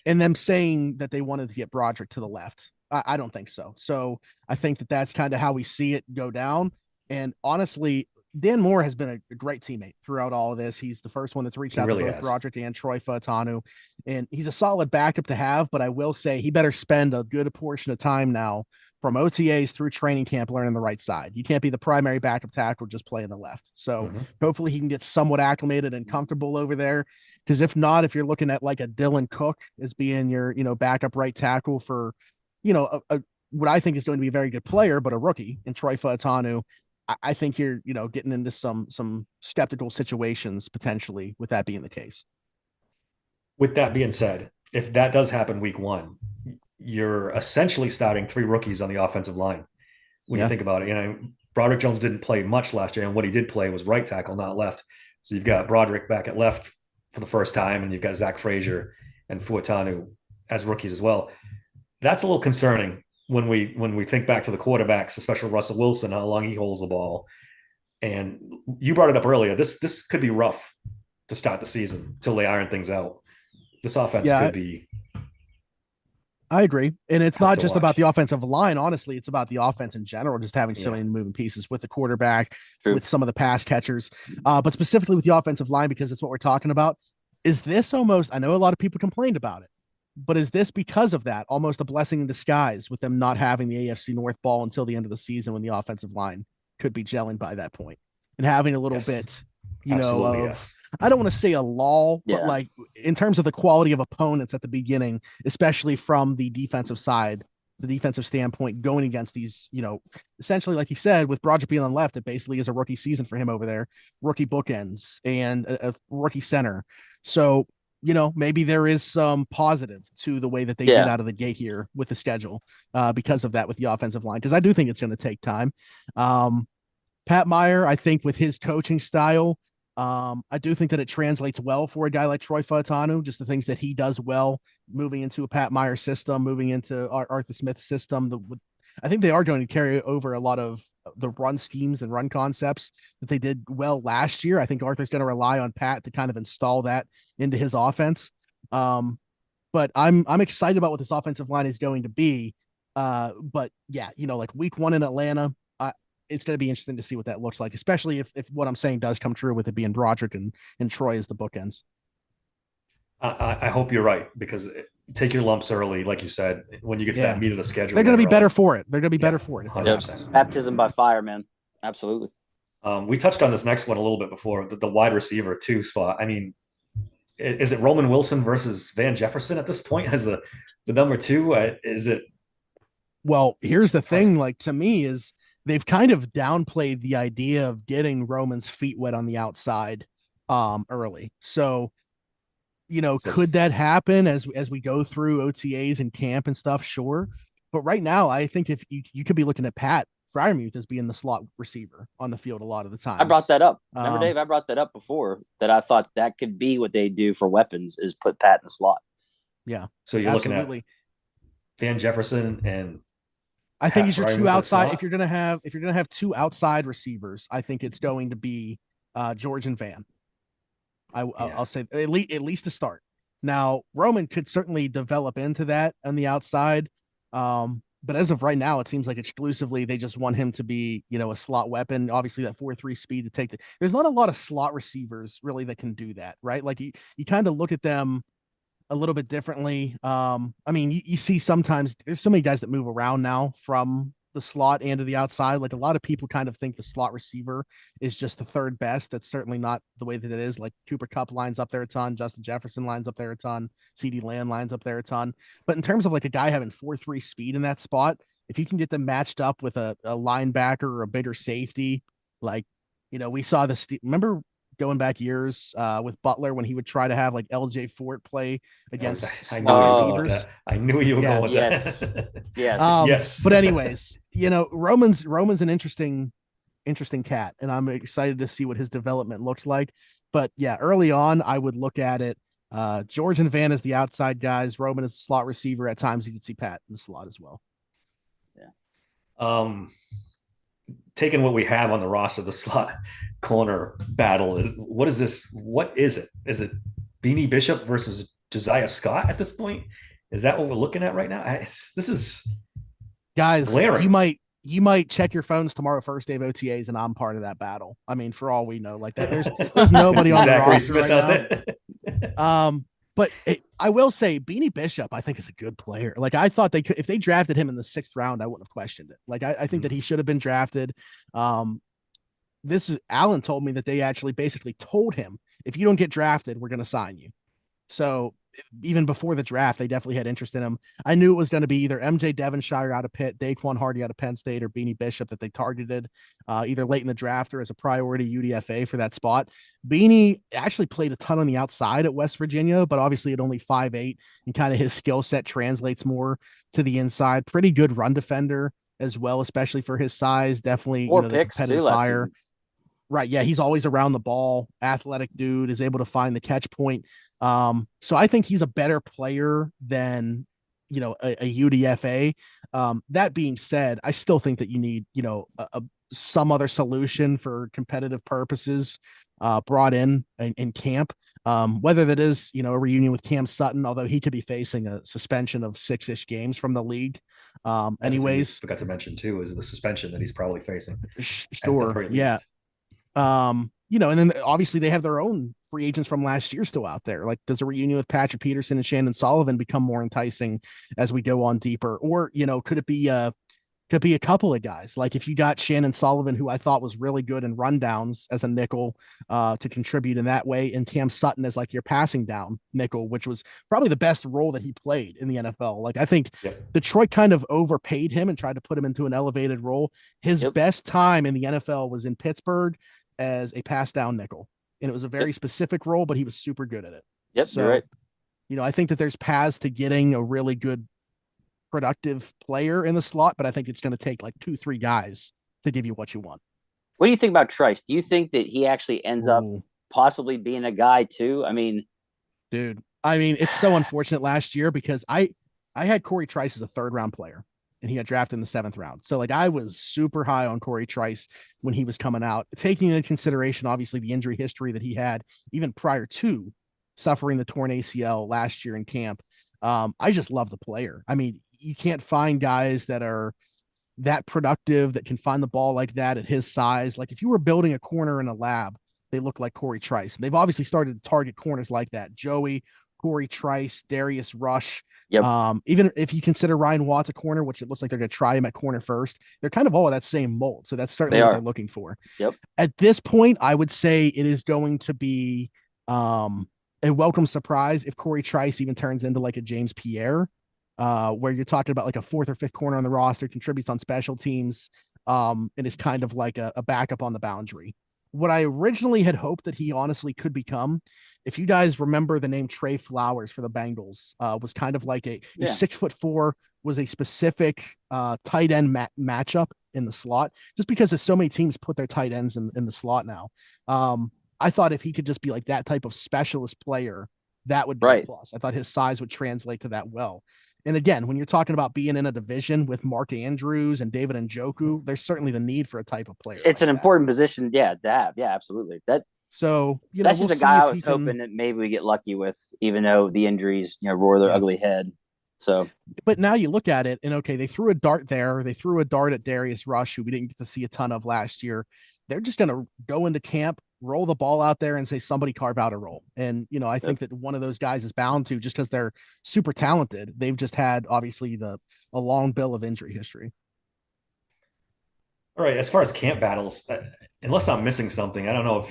And them saying that they wanted to get Broderick to the left. I don't think so. So I think that that's kind of how we see it go down. And honestly, Dan Moore has been a great teammate throughout all of this. He's the first one that's reached out to both Broderick and Troy Fautanu, and he's a solid backup to have. But I will say he better spend a good portion of time now from OTAs through training camp learning the right side. You can't be the primary backup tackle just playing the left. So hopefully he can get somewhat acclimated and comfortable over there. Because if not, if you're looking at like a Dylan Cook as being your, backup right tackle for, what I think is going to be a very good player, but a rookie in Troy Fautanu, I think you're, getting into some skeptical situations potentially with that being the case. With that being said, if that does happen week 1, you're essentially starting 3 rookies on the offensive line. When you think about it, Broderick Jones didn't play much last year, and what he did play was right tackle, not left. So you've got Broderick back at left for the first time, and you've got Zach Frazier and Fautanu as rookies as well. That's a little concerning when we think back to the quarterbacks, especially Russell Wilson, how long he holds the ball. And you brought it up earlier. This could be rough to start the season till they iron things out. This offense could be. I agree. And it's not just about the offensive line. Honestly, it's about the offense in general, just having so many moving pieces with the quarterback, with some of the pass catchers, but specifically with the offensive line, because it's what we're talking about. Is this almost, I know a lot of people complained about it, but is this because of that almost a blessing in disguise with them not having the AFC North ball until the end of the season when the offensive line could be gelling by that point and having a little bit, I don't want to say a lull, but like in terms of the quality of opponents at the beginning, especially from the defensive side, the defensive standpoint going against these, essentially, like you said, with Broderick being on the left, it basically is a rookie season for him over there, rookie bookends and a rookie center. So, maybe there is some positive to the way that they get out of the gate here with the schedule because of that with the offensive line, because I do think it's going to take time. Pat Meyer, I think with his coaching style, I do think that it translates well for a guy like Troy Fautanu, just the things that he does well, moving into a Pat Meyer system, moving into Arthur Smith's system. I think they are going to carry over a lot of the run schemes and run concepts that they did well last year. I think Arthur's going to rely on Pat to kind of install that into his offense. but I'm excited about what this offensive line is going to be. But yeah, like week 1 in Atlanta, it's going to be interesting to see what that looks like, especially if what I'm saying does come true with it being Broderick and Troy as the bookends. I hope you're right, because take your lumps early, like you said. When you get to that meat of the schedule, they're going to be better for it. They're going to be better for it. 100%. Baptism by fire, man. Absolutely. We touched on this next one a little bit before, the wide receiver 2 spot. I mean, is it Roman Wilson versus Van Jefferson at this point as the number 2? Is it? Well, here's the thing. Like, to me, is they've kind of downplayed the idea of getting Roman's feet wet on the outside early. So, could that happen as we go through OTAs and camp and stuff? Sure. But right now, I think if you could be looking at Pat Freiermuth as being the slot receiver on the field a lot of the time. I brought that up. Remember, Dave? I brought that up before, that I thought that could be what they do for weapons, is put Pat in the slot. Yeah. So you're looking at Van Jefferson and I think it's your 2 outside. If you're gonna have 2 outside receivers, I think it's going to be George and Van. I'll say at least to start. Now, Roman could certainly develop into that on the outside. But as of right now, it seems like exclusively they just want him to be, a slot weapon. Obviously, that 4.3 speed to take there's not a lot of slot receivers really that can do that, right? Like you kind of look at them a little bit differently. I mean, you see sometimes there's so many guys that move around now from the slot and to the outside. Like a lot of people kind of think the slot receiver is just the third best. That's certainly not the way that it is. Like Cooper Kupp lines up there a ton. Justin Jefferson lines up there a ton. CeeDee Lamb lines up there a ton. But in terms of like a guy having 4.3 speed in that spot, if you can get them matched up with a linebacker or a bigger safety, like, we saw this, remember going back years with Butler when he would try to have like LJ Fort play against receivers. I knew you were going with that. Yes. Yes. But anyways, Roman's an interesting cat, and I'm excited to see what his development looks like. But yeah, early on, I would look at it. George and Van as the outside guys. Roman is the slot receiver. At times, you could see Pat in the slot as well. Yeah. Taking what we have on the roster, the slot corner battle is what is this? What is it? Is it Beanie Bishop versus Josiah Scott at this point? Is that what we're looking at right now? This is guys. Glaring. You might check your phones tomorrow, first day of OTAs, and I'm part of that battle. I mean, for all we know, like that, there's nobody on the roster right now. But I will say Beanie Bishop, I think, is a good player. Like I thought they could, if they drafted him in the 6th round, I wouldn't have questioned it. Like I think that he should have been drafted. Alan told me that they actually basically told him, if you don't get drafted, we're going to sign you. So even before the draft, they definitely had interest in him. I knew it was going to be either MJ Devonshire out of Pitt, Daquan Hardy out of Penn State, or Beanie Bishop that they targeted either late in the draft or as a priority UDFA for that spot. Beanie actually played a ton on the outside at West Virginia, but obviously at only 5'8", and kind of his skill set translates more to the inside. Pretty good run defender as well, especially for his size. Definitely, 4 picks too, fire. Right. Yeah. He's always around the ball. Athletic dude, is able to find the catch point. So I think he's a better player than, a UDFA. That being said, I still think that you need, some other solution for competitive purposes brought in camp. Whether that is, a reunion with Cam Sutton, although he could be facing a suspension of 6-ish games from the league. Anyways, forgot to mention too is the suspension that he's probably facing. Sure. Yeah. And then obviously they have their own free agents from last year still out there. Like, does a reunion with Patrick Peterson and Shannon Sullivan become more enticing as we go on deeper? Or, could it be a couple of guys? Like if you got Shannon Sullivan, who I thought was really good in rundowns as a nickel to contribute in that way, and Cam Sutton as like your passing down nickel, which was probably the best role that he played in the NFL. Like I think Detroit kind of overpaid him and tried to put him into an elevated role. His best time in the NFL was in Pittsburgh as a pass down nickel. And it was a very specific role, but he was super good at it. Yep. So, you're right. I think that there's paths to getting a really good productive player in the slot, but I think it's going to take like 2-3 guys to give you what you want. What do you think about Trice? Do you think that he actually ends up possibly being a guy too? I mean, dude, it's so unfortunate last year because I had Corey Trice as a 3rd round player, and he got drafted in the 7th round. So like I was super high on Corey Trice when he was coming out, taking into consideration, obviously, the injury history that he had even prior to suffering the torn ACL last year in camp. I just love the player. I mean, you can't find guys that are that productive that can find the ball like that at his size. Like if you were building a corner in a lab, they look like Corey Trice. And they've obviously started to target corners like that. Joey, Corey Trice, Darius Rush. Yep. Even if you consider Ryan Watts a corner, which it looks like they're going to try him at corner first, they're kind of all of that same mold. So that's certainly what they're looking for. Yep. At this point, I would say it is going to be a welcome surprise if Corey Trice even turns into like a James Pierre, where you're talking about like a fourth or fifth corner on the roster, contributes on special teams, and is kind of like a backup on the boundary. What I originally had hoped that he honestly could become, if you guys remember the name Trey Flowers for the Bengals, was kind of like a 6'4", was a specific tight end matchup in the slot, just because so many teams put their tight ends in the slot now. I thought if he could just be like that type of specialist player, that would be a plus. I thought his size would translate to that well. And again, when you're talking about being in a division with Mark Andrews and David Njoku, there's certainly the need for a type of player. It's an important position, to have. Yeah, absolutely. That's just a guy I was hoping that maybe we get lucky with, even though the injuries, roar their ugly head. So, but now you look at it and okay, they threw a dart there. They threw a dart at Darius Rush, who we didn't get to see a ton of last year. They're just going to go into camp, roll the ball out there and say, somebody carve out a role. And, I think that one of those guys is bound to, just because they're super talented. They've just had obviously a long bill of injury history. All right. As far as camp battles, unless I'm missing something, I don't know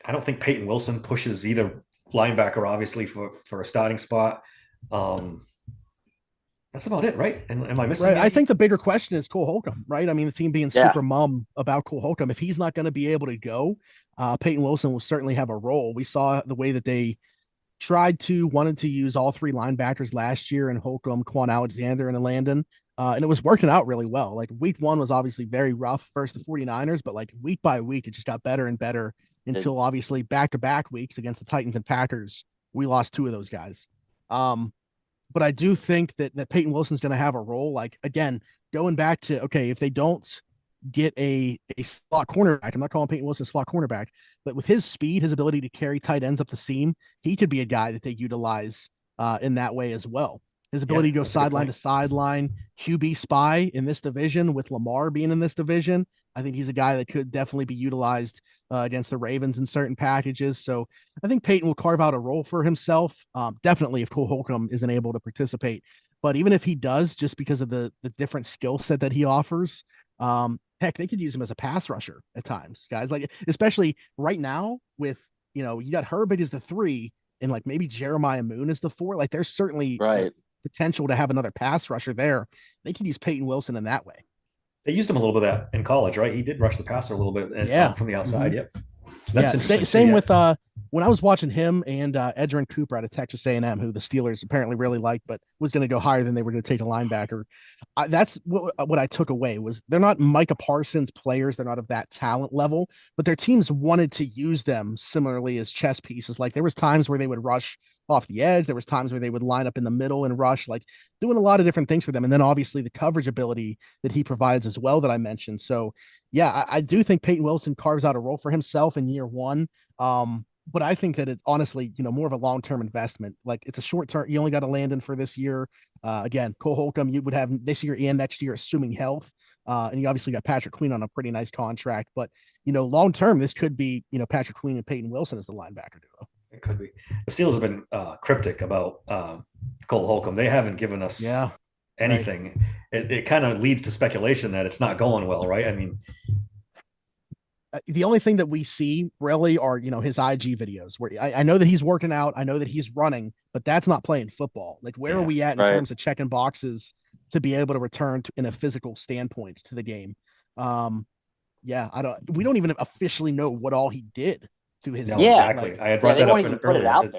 I don't think Peyton Wilson pushes either linebacker, obviously for a starting spot. That's about it, right? And am I missing? Right. I think the bigger question is Cole Holcomb, right? I mean, the team being super mum about Cole Holcomb. If he's not going to be able to go, Peyton Wilson will certainly have a role. We saw the way that they wanted to use all three linebackers last year in Holcomb, Quan Alexander, and Landon. And it was working out really well. Like week one was obviously very rough versus the 49ers, but like week by week, it just got better and better until obviously back-to-back weeks against the Titans and Packers, we lost two of those guys. But I do think that Peyton Wilson's going to have a role. Like, again, going back to, okay, if they don't get a slot cornerback, I'm not calling Peyton Wilson a slot cornerback, but with his speed, his ability to carry tight ends up the seam, he could be a guy that they utilize in that way as well. His ability to go sideline to sideline, QB spy in this division with Lamar being in this division. I think he's a guy that could definitely be utilized against the Ravens in certain packages. So I think Peyton will carve out a role for himself. Definitely if Cole Holcomb isn't able to participate. But even if he does, just because of the different skill set that he offers, heck, they could use him as a pass rusher at times, guys. Like, especially right now with, you got Herbig as the 3 and like maybe Jeremiah Moon as the 4. Like there's certainly potential to have another pass rusher there. They could use Peyton Wilson in that way. They used him a little bit of that in college, right? He did rush the passer a little bit from the outside. Mm-hmm. Yep. That's interesting. Same with when I was watching him and Edgerrin Cooper out of Texas A&M, who the Steelers apparently really liked, but was going to go higher than they were going to take a linebacker. That's what I took away was they're not Micah Parsons players. They're not of that talent level, but their teams wanted to use them similarly as chess pieces. Like there was times where they would rush off the edge. There was times where they would line up in the middle and rush, like doing a lot of different things for them. And then obviously the coverage ability that he provides as well that I mentioned. So yeah, I do think Peyton Wilson carves out a role for himself in year one. But I think that it's honestly, more of a long-term investment. Like it's a short-term, you only got to Landon for this year. Again, Cole Holcomb, you would have this year and next year, assuming health. And you obviously got Patrick Queen on a pretty nice contract, but long-term, this could be, Patrick Queen and Peyton Wilson as the linebacker duo. It could be. The Steelers have been cryptic about Cole Holcomb. They haven't given us anything. Right. It kind of leads to speculation that it's not going well, right? I mean, the only thing that we see really are, his IG videos where I know that he's working out. I know that he's running, but that's not playing football. Like where are we at in terms of checking boxes to be able to return in a physical standpoint to the game? We don't even officially know what all he did to his. No, exactly. Like, I had brought that up in earlier.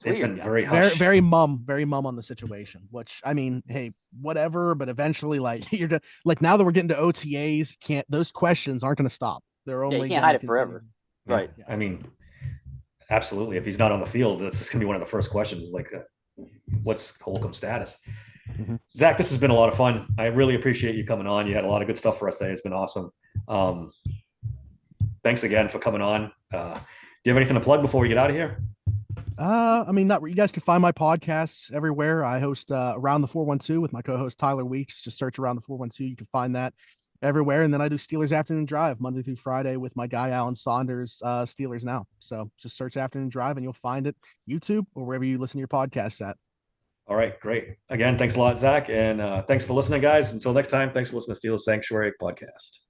It's been very hush. very mum on the situation, which I mean, hey, whatever, but eventually you're just, like now that we're getting to OTAs, those questions aren't going to stop. They're only you can't hide it forever. Right. I mean, absolutely. If he's not on the field, that's just going to be one of the first questions is like, what's Holcomb's status? Mm-hmm. Zach, this has been a lot of fun. I really appreciate you coming on. You had a lot of good stuff for us today. It's been awesome. Thanks again for coming on. Do you have anything to plug before we get out of here? I mean, not you guys can find my podcasts everywhere. I host Around the 412 with my co-host Tyler Weeks. Just search Around the 412. You can find that everywhere. And then I do Steelers Afternoon Drive Monday through Friday with my guy Alan Saunders, Steelers Now. So just search Afternoon Drive and you'll find it YouTube or wherever you listen to your podcasts at. All right, great. Again, thanks a lot, Zach. And thanks for listening, guys. Until next time, thanks for listening to Steelers Sanctuary podcast.